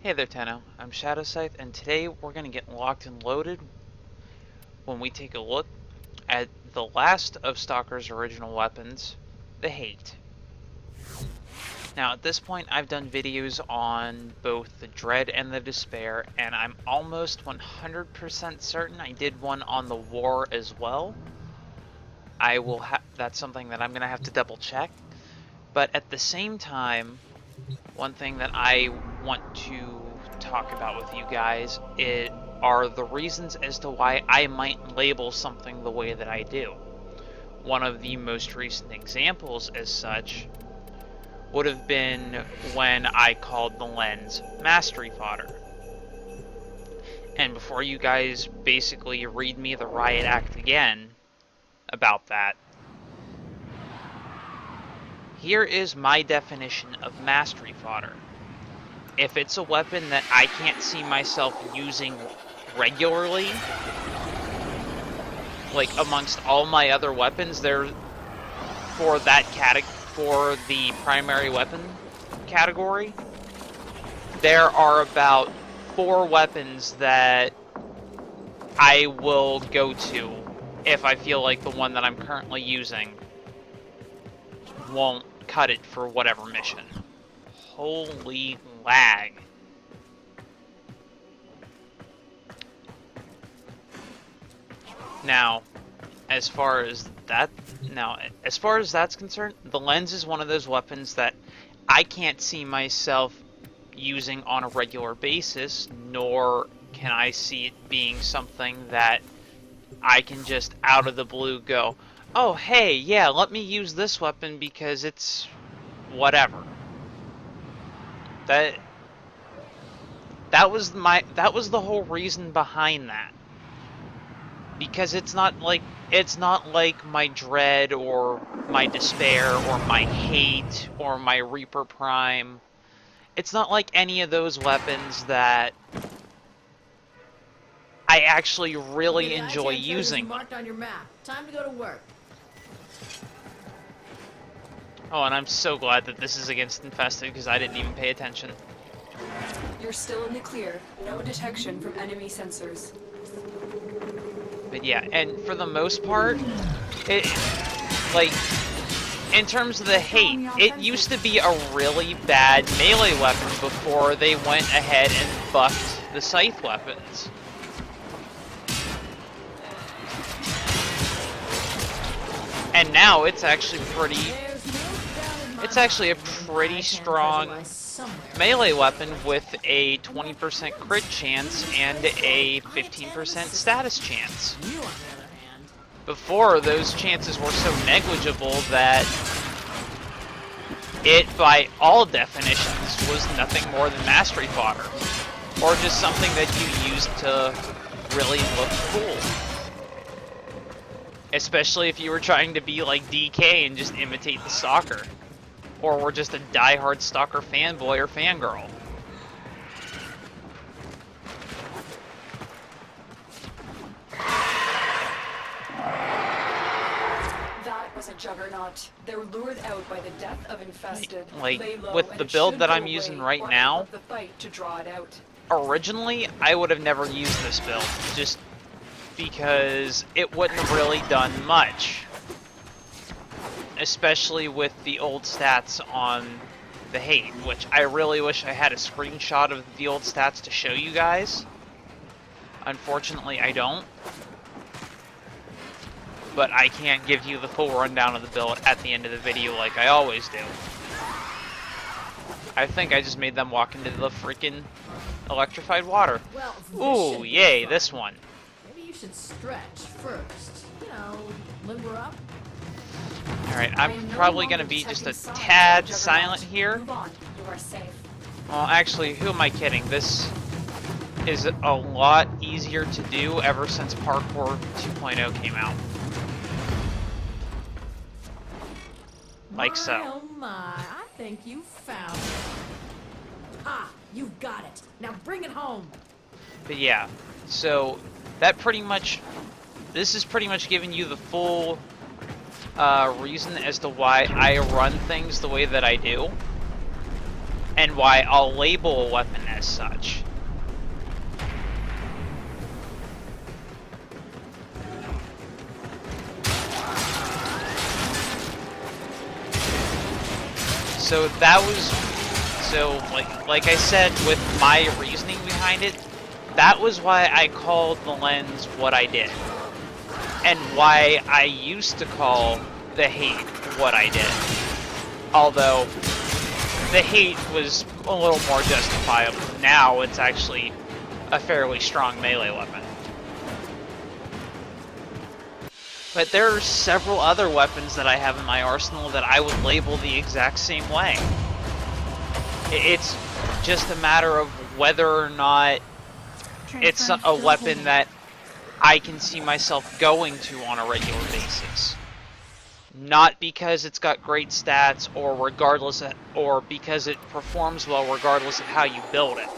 Hey there, Tenno. I'm Shadow Scythe, and today we're going to get locked and loaded when we take a look at the last of Stalker's original weapons, the Hate. Now, at this point, I've done videos on both the Dread and the Despair, and I'm almost 100% certain I did one on the War as well. That's something that I'm going to have to double check. But at the same time, one thing that I want to talk about with you guys are the reasons as to why I might label something the way that I do. One of the most recent examples as such would have been when I called the lens mastery fodder. And before you guys basically read me the riot act again about that, here is my definition of mastery fodder. If it's a weapon that I can't see myself using regularly, like amongst all my other weapons, for the primary weapon category, there are about 4 weapons that I will go to if I feel like the one that I'm currently using won't cut it for whatever mission. Holy lag. Now, as far as that's concerned, the lens is one of those weapons that I can't see myself using on a regular basis, nor can I see it being something that I can just out of the blue go, oh hey, yeah, let me use this weapon because it's whatever. That was the whole reason behind that. Because it's not like my Dread or my Despair or my Hate or my Reaper Prime. It's not like any of those weapons that I actually really enjoy using. Marked on your map. Time to go to work. Oh, and I'm so glad that this is against Infested because I didn't even pay attention. You're still in the clear. No detection from enemy sensors. But yeah, and for the most part, in terms of the Hate, it used to be a really bad melee weapon before they went ahead and buffed the Scythe weapons. And now it's actually a pretty strong melee weapon with a 20% crit chance and a 15% status chance. Before, those chances were so negligible that it, by all definitions, was nothing more than mastery fodder. Or just something that you used to really look cool. Especially if you were trying to be like DK and just imitate the Stalker. Or were just a die-hard Stalker fanboy or fangirl. That was a juggernaut. They were lured out by the death of Infested. With the build that I'm using right now, the fight to draw it out. Originally, I would have never used this build, just because it wouldn't have really done much. Especially with the old stats on the Hate, which I really wish I had a screenshot of the old stats to show you guys. Unfortunately, I don't. But I can't give you the full rundown of the build at the end of the video like I always do. I think I just made them walk into the freaking electrified water. Well, ooh, yay, this one. Maybe you should stretch first. You know, limber up. Alright, I'm probably going to be just a tad silent here. Well, actually, who am I kidding? This is a lot easier to do ever since Parkour 2.0 came out. Like so. Oh my, I think you found it. Ah, you've got it. Now bring it home. But yeah, so that this is pretty much giving you the full reason as to why I run things the way that I do, and why I'll label a weapon as as such. So that was, so like I said, with my reasoning behind it, that was why I called the lens what I did. And why I used to call the hate what I did. Although, the hate was a little more justifiable. Now it's actually a fairly strong melee weapon. But there are several other weapons that I have in my arsenal that I would label the exact same way. It's just a matter of whether or not it's a weapon that I can see myself going to on a regular basis. Not because it's got great stats or because it performs well regardless of how you build it.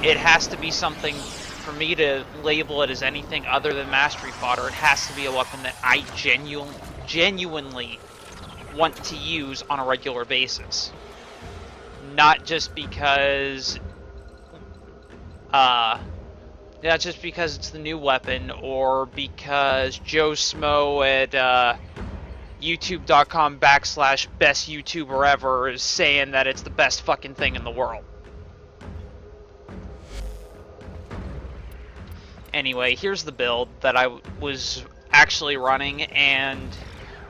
It has to be something, for me to label it as anything other than mastery fodder, it has to be a weapon that I genuinely want to use on a regular basis. Not just because it's the new weapon, or because Joe Smo at youtube.com/best YouTuber ever is saying that it's the best fucking thing in the world. Anyway, here's the build that I was actually running, and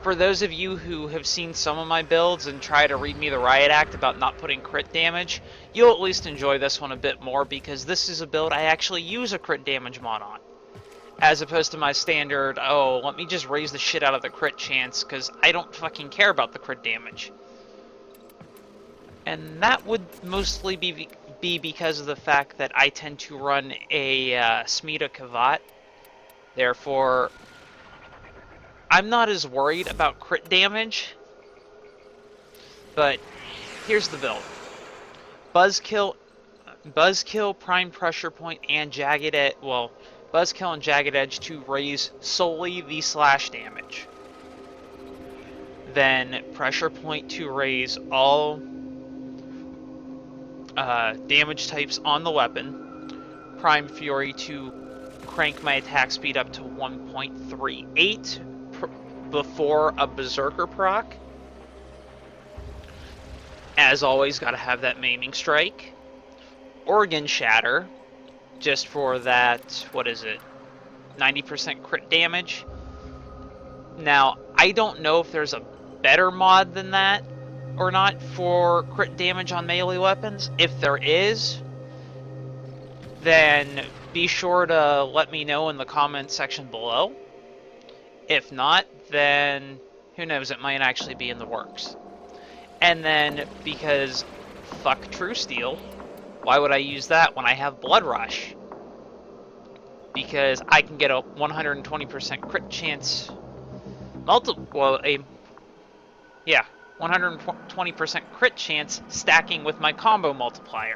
for those of you who have seen some of my builds and try to read me the riot act about not putting crit damage, you'll at least enjoy this one a bit more, because this is a build I actually use a crit damage mod on. As opposed to my standard, oh, let me just raise the shit out of the crit chance, because I don't fucking care about the crit damage. And that would mostly be because of the fact that I tend to run a Smita Kavat. Therefore, I'm not as worried about crit damage. But here's the build. Buzzkill, Prime Pressure Point, and Jagged Edge. Well, Buzzkill and Jagged Edge to raise solely the slash damage. Then Pressure Point to raise all damage types on the weapon. Prime Fury to crank my attack speed up to 1.38 before a Berserker proc. As always, gotta have that Maiming Strike. Organ Shatter, just for that, 90% crit damage. Now, I don't know if there's a better mod than that or not for crit damage on melee weapons. If there is, then be sure to let me know in the comment section below. If not, then who knows, it might actually be in the works. And then, because fuck True Steel, why would I use that when I have Blood Rush? Because I can get a 120% crit chance, 120% crit chance stacking with my combo multiplier.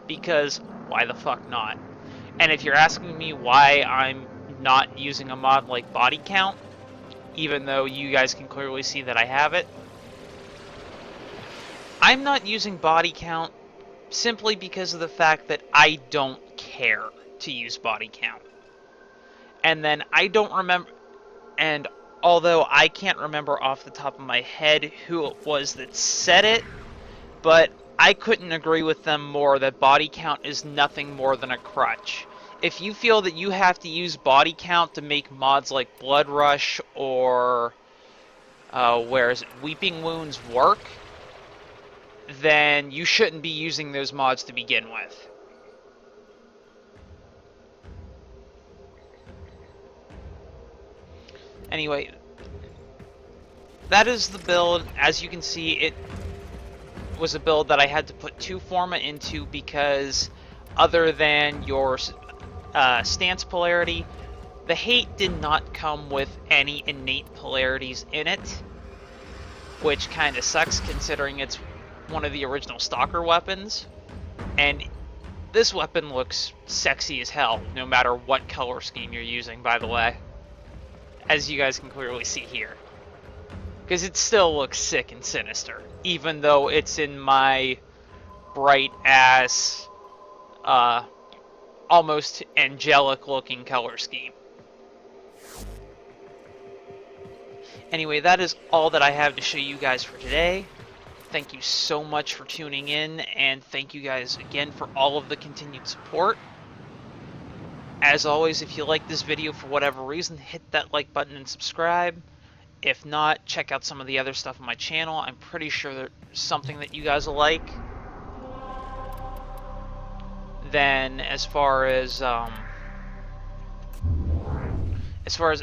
Because why the fuck not? And if you're asking me why I'm not using a mod like Body Count, even though you guys can clearly see that I have it, I'm not using Body Count simply because of the fact that I don't care to use Body Count. And then I don't remember, and although I can't remember off the top of my head who it was that said it, but I couldn't agree with them more that Body Count is nothing more than a crutch. If you feel that you have to use Body Count to make mods like Blood Rush or Weeping Wounds work, then you shouldn't be using those mods to begin with. Anyway, that is the build. As you can see, it was a build that I had to put 2 Forma into because other than your stance polarity, the hate did not come with any innate polarities in it, which kind of sucks considering it's one of the original Stalker weapons. And this weapon looks sexy as hell, no matter what color scheme you're using, by the way. As you guys can clearly see here. Because it still looks sick and sinister, even though it's in my bright ass, almost angelic looking color scheme. Anyway, that is all that I have to show you guys for today. Thank you so much for tuning in, and thank you guys again for all of the continued support. As always, if you like this video for whatever reason, hit that like button and subscribe. If not, check out some of the other stuff on my channel. I'm pretty sure there's something that you guys will like. Then, as far as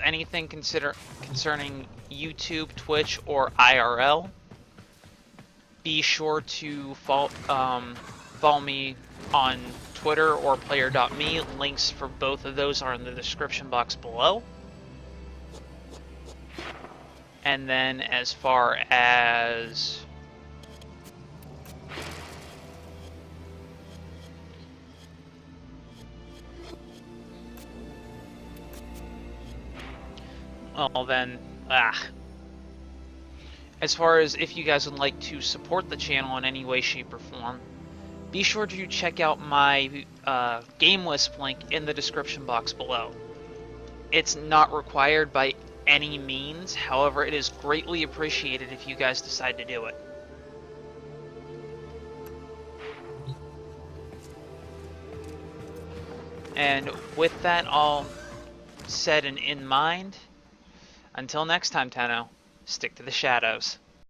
anything concerning YouTube, Twitch, or IRL, be sure to follow me on Twitter or player.me. Links for both of those are in the description box below. And then as far as as far as if you guys would like to support the channel in any way, shape, or form, be sure to check out my game list link in the description box below. It's not required by any means, however, it is greatly appreciated if you guys decide to do it. And with that all said and in mind, until next time, Tenno, stick to the shadows.